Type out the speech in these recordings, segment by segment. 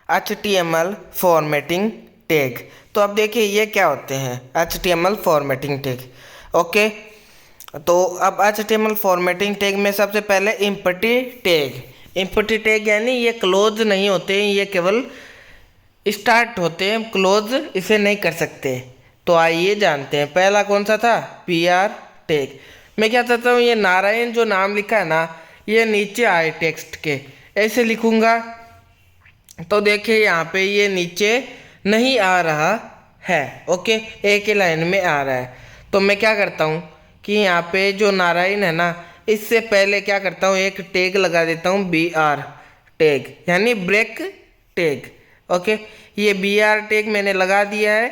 HTML formatting tag. तो अब देखिए ये क्या होते हैं HTML फॉर्मेटिंग टैग। ओके, तो अब HTML फॉर्मेटिंग टैग में सबसे पहले इम्पटी टैग। इम्पटी टैग यानी ये क्लोज नहीं होते, ये केवल स्टार्ट होते हैं, क्लोज इसे नहीं कर सकते। तो आइए जानते हैं पहला कौन सा था, PR टैग। मैं क्या चाहता हूँ, ये नारायण जो नाम लिखा है ना, ये नीचे आए टेक्स्ट के, ऐसे लिखूँगा तो देखिए यहाँ पे ये नीचे नहीं आ रहा है। ओके, एक ही लाइन में आ रहा है। तो मैं क्या करता हूँ कि यहाँ पे जो नारायण है ना, इससे पहले क्या करता हूँ, एक टैग लगा देता हूँ BR टैग, यानी ब्रेक टैग। ओके, ये BR टैग मैंने लगा दिया है।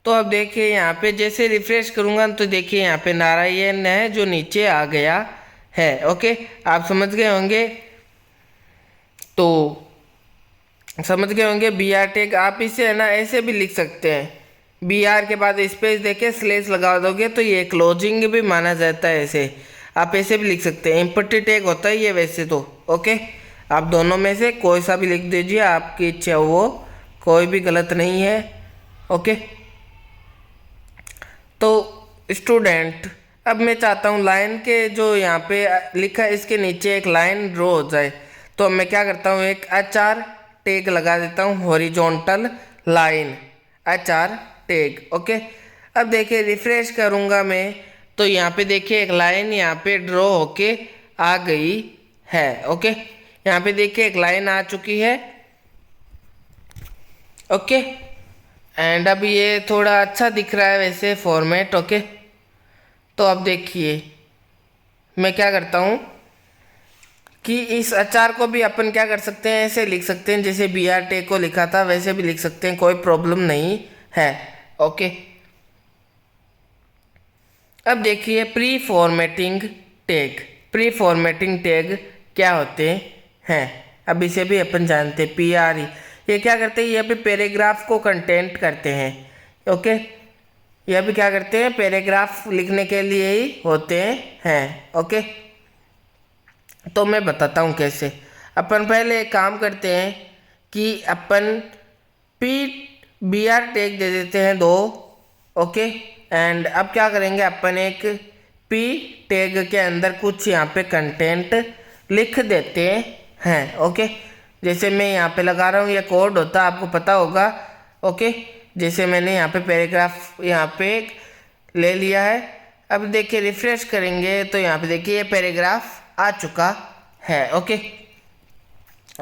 तो अब देखिए यहाँ पे जैसे रिफ्रेश करूँगा तो देखिए यहाँ पे नारायण है जो नीचे आ गया है। ओके, आप समझ गए होंगे। तो समझ गए होंगे BR टैग। आप इसे है ना ऐसे भी लिख सकते हैं, BR के बाद स्पेस देके स्लेश लगा दोगे तो ये क्लोजिंग भी माना जाता है। ऐसे आप ऐसे भी लिख सकते हैं, इम्पटी टैग होता है ये वैसे तो। ओके, आप दोनों में से कोई सा भी लिख दीजिए, आपकी इच्छा हो, वो कोई भी गलत नहीं है। ओके, तो स्टूडेंट अब मैं चाहता हूँ लाइन के जो यहाँ पे लिखा है इसके नीचे एक लाइन ड्रॉ हो जाए। तो मैं क्या करता हूँ, एक HR टैग लगा देता हूँ, horizontal line HR tag. Okay, अब देखिए रिफ्रेश करूँगा मैं तो यहाँ पे देखिए एक लाइन यहाँ पे ड्रॉ होके आ गई है। ओके, यहाँ पे देखिए एक लाइन आ चुकी है। ओके, एंड अब ये थोड़ा अच्छा दिख रहा है वैसे फॉर्मेट। ओके, तो अब देखिए मैं क्या करता हूँ कि इस HR को भी अपन क्या कर सकते हैं, ऐसे लिख सकते हैं जैसे BR टैग को लिखा था वैसे भी लिख सकते हैं, कोई प्रॉब्लम नहीं है। ओके, अब देखिए pre formatting tag. Pre formatting tag क्या होते हैं, अब इसे भी अपन जानते हैं। PRE ये क्या करते हैं, ये भी पैराग्राफ को कंटेंट करते हैं। ओके, यह भी क्या करते हैं, पैराग्राफ लिखने के लिए ही होते हैं। ओके, तो मैं बताता हूँ कैसे। अपन पहले एक काम करते हैं कि अपन BR टैग दे देते हैं 2। ओके, एंड अब क्या करेंगे, अपन एक P टैग के अंदर कुछ यहाँ पे कंटेंट लिख देते हैं। ओके, जैसे मैं यहाँ पे लगा रहा हूँ, ये कोड होता है आपको पता होगा। ओके, जैसे मैंने यहाँ पे पैराग्राफ यहाँ पे ले लिया है। अब देखिए रिफ्रेश करेंगे तो यहाँ पे देखिए ये पैराग्राफ आ चुका है। ओके,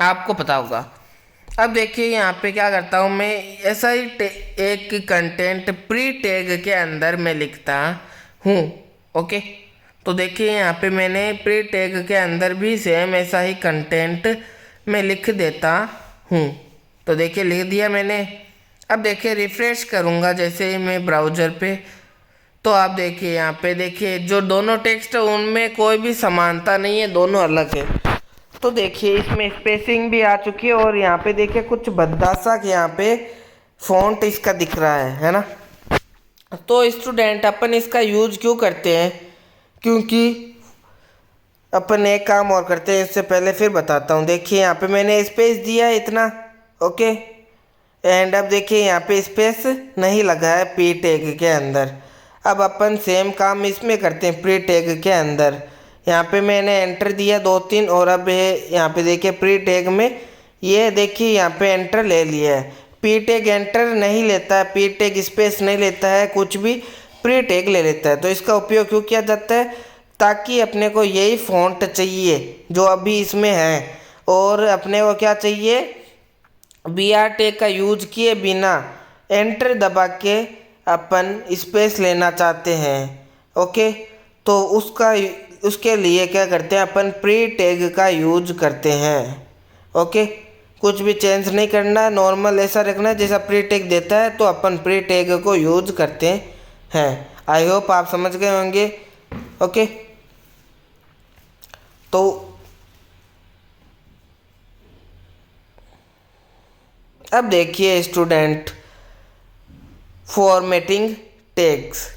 आपको पता होगा। अब देखिए यहाँ पे क्या करता हूँ मैं, ऐसा ही एक कंटेंट प्री टैग के अंदर मैं लिखता हूँ। ओके, तो देखिए यहाँ पे मैंने प्री टैग के अंदर भी सेम ऐसा ही कंटेंट मैं लिख देता हूँ। तो देखिए लिख दिया मैंने। अब देखिए रिफ्रेश करूँगा जैसे ही मैं ब्राउज़र पे, तो आप देखिए यहाँ पे देखिए जो दोनों टेक्स्ट है उनमें कोई भी समानता नहीं है, दोनों अलग है। तो देखिए इसमें स्पेसिंग भी आ चुकी है और यहाँ पे देखिए कुछ भद्दा सा यहाँ पे फॉन्ट इसका दिख रहा है ना। तो स्टूडेंट अपन इसका यूज क्यों करते हैं, क्योंकि अपन एक काम और करते हैं, इससे पहले फिर बताता हूँ। देखिए यहाँ पे मैंने स्पेस दिया है इतना। ओके, एंड अब देखिए यहाँ पे स्पेस नहीं लगा है P टैग के अंदर। अब अपन सेम काम इसमें करते हैं प्री टैग के अंदर। यहाँ पे मैंने एंटर दिया 2-3 और अब यहाँ पे देखिए प्री टैग में ये देखिए यहाँ पे एंटर ले लिया है। P टैग एंटर नहीं लेता है, P टैग स्पेस नहीं लेता है, कुछ भी प्री टैग ले लेता है। तो इसका उपयोग क्यों किया जाता है, ताकि अपने को यही फॉन्ट चाहिए जो अभी इसमें है, और अपने को क्या चाहिए, BR टैग का यूज किए बिना एंटर दबा के अपन स्पेस लेना चाहते हैं। ओके, तो उसके लिए क्या करते हैं, अपन प्री टैग का यूज करते हैं। ओके, कुछ भी चेंज नहीं करना, नॉर्मल ऐसा रखना है जैसा प्री टैग देता है, तो अपन प्री टैग को यूज करते हैं। आई होप आप समझ गए होंगे। ओके, तो अब देखिए स्टूडेंट फॉर्मेटिंग टैग्स।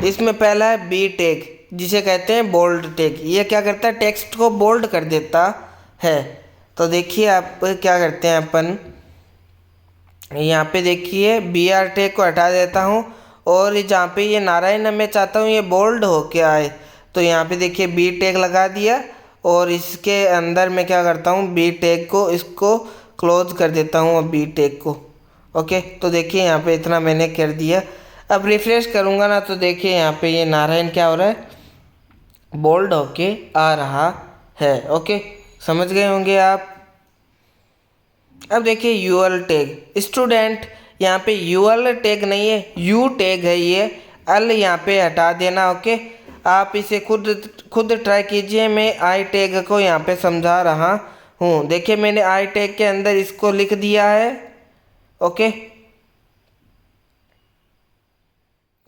इसमें पहला है B टैग जिसे कहते हैं बोल्ड टैग। ये क्या करता है, टेक्स्ट को बोल्ड कर देता है। तो देखिए आप क्या करते हैं अपन, यहाँ पे देखिए बी आर टेक को हटा देता हूँ और जहाँ पे ये नारायण मैं चाहता हूँ ये बोल्ड होके आए, तो यहाँ पे देखिए बी टेक लगा दिया और इसके अंदर मैं क्या करता हूँ बी टेक को इसको क्लोज कर देता हूँ अब बी टेक को। ओके, तो देखिए यहाँ पे इतना मैंने कर दिया। अब रिफ्रेश करूँगा ना तो देखिए यहाँ पे ये नारायण क्या हो रहा है, बोल्ड होके आ रहा है। ओके, समझ गए होंगे आप। अब देखिए यूएल टैग स्टूडेंट, यहाँ पे यूएल टैग नहीं है यू टैग है, ये एल यहाँ पे हटा देना। ओके, आप इसे खुद ट्राई कीजिए, मैं आई टैग को यहाँ पे समझा रहा हूँ। देखिए मैंने आई टैग के अंदर इसको लिख दिया है। ओके,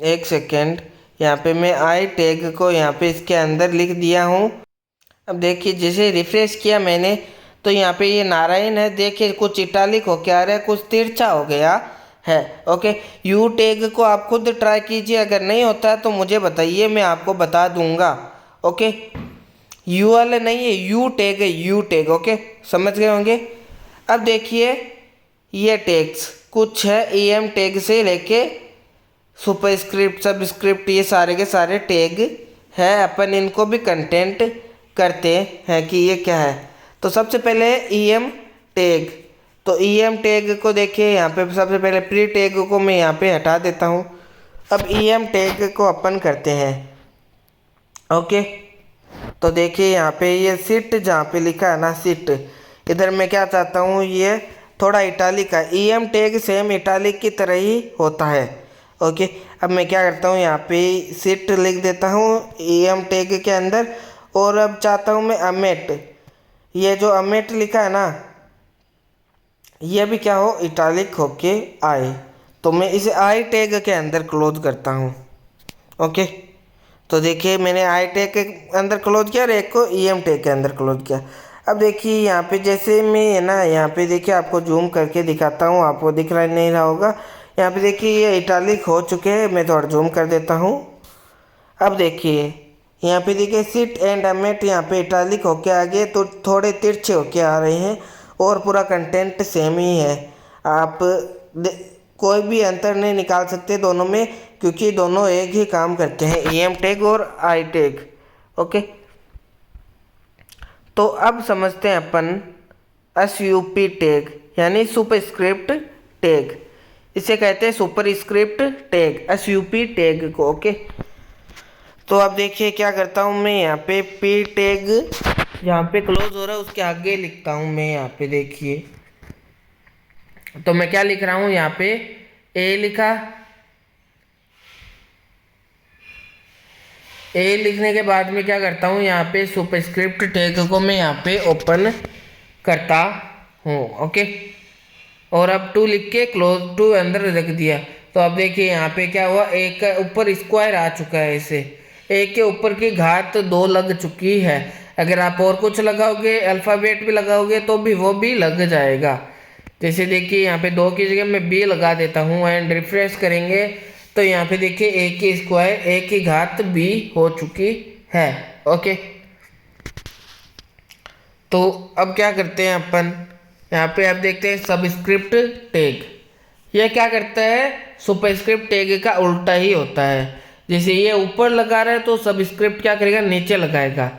एक सेकेंड, यहाँ पे मैं आई टैग को यहाँ पे इसके अंदर लिख दिया हूँ। अब देखिए जैसे रिफ्रेश किया मैंने तो यहाँ पे ये नारायण है, देखिए कुछ इटालिक हो के आ रहा है, कुछ तिरछा हो गया है। ओके, यू टैग को आप खुद ट्राई कीजिए, अगर नहीं होता है तो मुझे बताइए, मैं आपको बता दूंगा। ओके, यू वाले नहीं है यू टैग है, यू टैग। ओके, समझ गए होंगे। अब देखिए ये टैग्स कुछ है, ई एम टैग से लेके सुपरस्क्रिप्ट सबस्क्रिप्ट ये सारे के सारे टैग है, अपन इनको भी कंटेंट करते हैं कि ये क्या है। तो सबसे पहले ई एम टैग, तो ई एम टैग को देखिए यहाँ पे सबसे पहले प्री टैग को मैं यहाँ पे हटा देता हूँ। अब ई एम टैग को अपन करते हैं। ओके, तो देखिए यहाँ पे ये सिट जहाँ पे लिखा है ना सिट, इधर मैं क्या चाहता हूँ ये थोड़ा इटालिक है, E M tag same italic की तरह ही होता है। ओके, अब मैं क्या करता हूँ यहाँ पे सिट लिख देता हूँ ई एम टैग के अंदर, और अब चाहता हूँ मैं अमेट, ये जो अमेट लिखा है ना ये भी क्या हो इटालिक होके आए, तो मैं इसे आई टैग के अंदर क्लोज करता हूँ। ओके, तो देखिए मैंने आई टैग के अंदर क्लोज किया और एक को ई एम टैग के अंदर क्लोज किया। अब देखिए यहाँ पे जैसे मैं ना यहाँ पे देखिए आपको जूम करके दिखाता हूँ, आपको दिख रहा नहीं रहा होगा, यहाँ पे देखिए ये इटालिक हो चुके हैं, मैं थोड़ा जूम कर देता हूँ। अब देखिए यहाँ पे देखिए सिट एंड अमेट यहाँ पे इटालिक होके आ गए, तो थोड़े तिरछे होके आ रहे हैं और पूरा कंटेंट सेम ही है। आप कोई भी अंतर नहीं निकाल सकते दोनों में, क्योंकि दोनों एक ही काम करते हैं, ई एम टैग और आई टैग। ओके, तो अब समझते हैं अपन एस यू पी टैग यानी सुपरस्क्रिप्ट टैग, इसे कहते हैं superscript tag S U P tag को। ओके, तो अब देखिए क्या करता हूँ मैं यहाँ पे पी टैग यहाँ पे क्लोज हो रहा है उसके आगे लिखता हूँ मैं यहाँ पे देखिए, तो मैं क्या लिख रहा हूँ यहाँ पे ए लिखा, ए लिखने के बाद में क्या करता हूँ यहाँ पे सुपरस्क्रिप्ट टैग को मैं यहाँ पे ओपन करता हूँ। ओके, और अब टू लिख के क्लोज टू अंदर रख दिया, तो अब देखिए यहाँ पे क्या हुआ, एक का ऊपर स्क्वायर आ चुका है, इसे एक के ऊपर की घात 2 लग चुकी है। अगर आप और कुछ लगाओगे अल्फ़ाबेट भी लगाओगे तो भी वो भी लग जाएगा। जैसे देखिए यहाँ पे 2 की जगह मैं बी लगा देता हूँ एंड रिफ्रेश करेंगे तो यहाँ पे देखिए एक की स्क्वायर एक की घात बी हो चुकी है। ओके, तो अब क्या करते हैं अपन, यहाँ पे आप देखते हैं सबस्क्रिप्ट टैग, ये क्या करता है सुपरस्क्रिप्ट टैग का उल्टा ही होता है। जैसे ये ऊपर लगा रहा है तो सबस्क्रिप्ट क्या करेगा नीचे लगाएगा।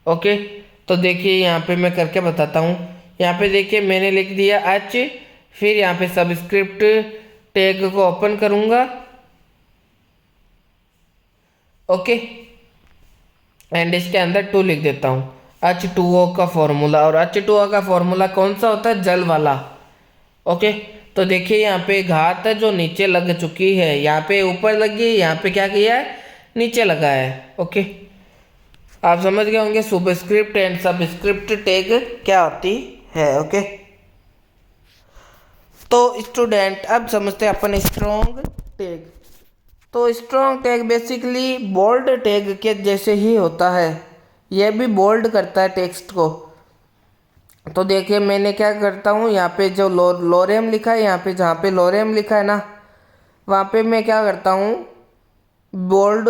ओके, तो देखिए यहाँ पे मैं करके बताता हूँ। यहाँ पे देखिए मैंने लिख दिया एच, फिर यहाँ पे सबस्क्रिप्ट टैग को ओपन करूँगा। ओके, एंड इसके अंदर 2 लिख देता हूँ, H2O का फॉर्मूला, और H2O का फॉर्मूला कौन सा होता है, जल वाला। ओके, तो देखिए यहाँ पे घात जो नीचे लग चुकी है, यहाँ पे ऊपर लगी, यहाँ पे क्या किया है नीचे लगा है। ओके, आप समझ गए होंगे सुपरस्क्रिप्ट एंड सबस्क्रिप्ट टैग क्या होती है। ओके, तो स्टूडेंट अब समझते हैं अपन स्ट्रॉन्ग टैग। तो strong tag basically bold tag के जैसे ही होता है, यह भी बोल्ड करता है टेक्स्ट को। तो देखिए मैंने क्या करता हूँ, यहाँ पे जो लोरेम लिखा है, यहाँ पे जहाँ पे लोरेम लिखा है ना वहाँ पे मैं क्या करता हूँ बोल्ड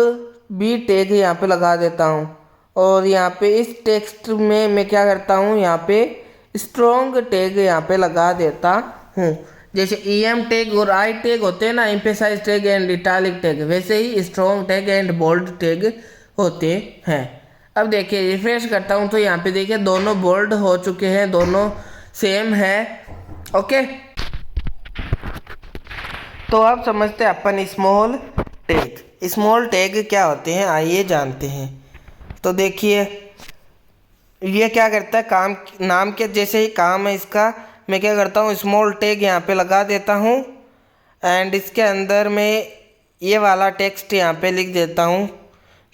बी टैग यहाँ पे लगा देता हूँ, और यहाँ पे इस टेक्स्ट में मैं क्या करता हूँ यहाँ पे स्ट्रॉन्ग टैग यहाँ पे लगा देता हूँ। जैसे EM टैग और I टैग होते हैं ना, emphasise tag and italic tag, वैसे ही strong tag and bold tag होते हैं। अब देखिए रिफ्रेश करता हूँ तो यहाँ पे देखिए दोनों बोल्ड हो चुके हैं, दोनों सेम है। ओके, तो अब समझते हैं अपन स्मॉल टैग। स्मॉल टैग क्या होते हैं आइए जानते हैं। तो देखिए ये क्या करता है, काम नाम के जैसे ही काम है इसका। मैं क्या करता हूँ, स्मॉल टैग यहाँ पे लगा देता हूँ एंड इसके अंदर मैं ये वाला टेक्स्ट यहाँ पे लिख देता हूँ।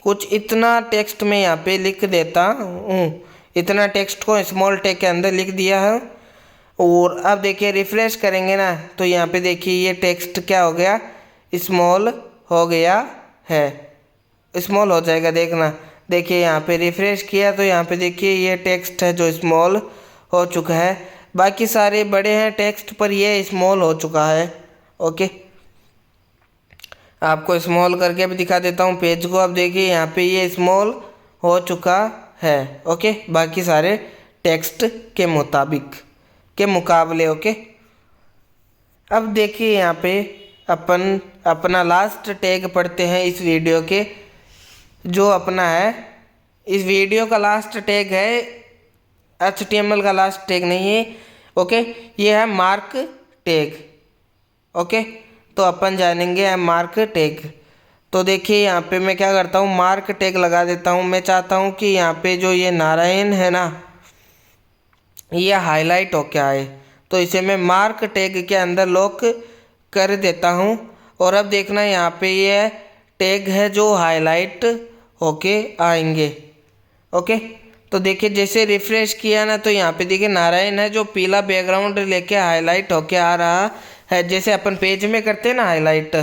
कुछ इतना टेक्स्ट में यहाँ पे लिख देता हूँ, इतना टेक्स्ट को स्मॉल टैग के अंदर लिख दिया है। और अब देखिए रिफ्रेश करेंगे ना तो यहाँ पे देखिए ये टेक्स्ट क्या हो गया, स्मॉल हो गया है, स्मॉल हो जाएगा। देखना, देखिए यहाँ पे रिफ्रेश किया तो यहाँ पे देखिए ये टेक्स्ट है जो स्मॉल हो चुका है। बाकी सारे बड़े हैं टेक्स्ट पर ये स्मॉल हो चुका है। ओके, आपको स्मॉल करके भी दिखा देता हूँ पेज को। अब देखिए यहाँ पे ये स्मॉल हो चुका है। ओके, बाकी सारे टेक्स्ट के मुताबिक के मुकाबले। ओके, अब देखिए यहाँ पे अपन अपना लास्ट टैग पढ़ते हैं इस वीडियो के। जो अपना है इस वीडियो का लास्ट टैग है, HTML का लास्ट टैग नहीं है। ओके, ये है मार्क टैग। ओके, तो अपन जानेंगे मार्क टैग। तो देखिए यहाँ पे मैं क्या करता हूँ, मार्क टैग लगा देता हूँ। मैं चाहता हूँ कि यहाँ पे जो ये नारायण है ना, ये हाईलाइट होके आए, तो इसे मैं मार्क टैग के अंदर लॉक कर देता हूँ। और अब देखना यहाँ पे ये टैग है जो हाईलाइट होके आएंगे। ओके, तो देखिए जैसे रिफ्रेश किया ना तो यहाँ पे देखिए नारायण है जो पीला बैकग्राउंड लेके हाईलाइट होके आ रहा है। जैसे अपन पेज में करते हैं ना हाईलाइट,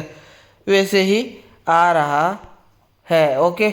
वैसे ही आ रहा है। ओके,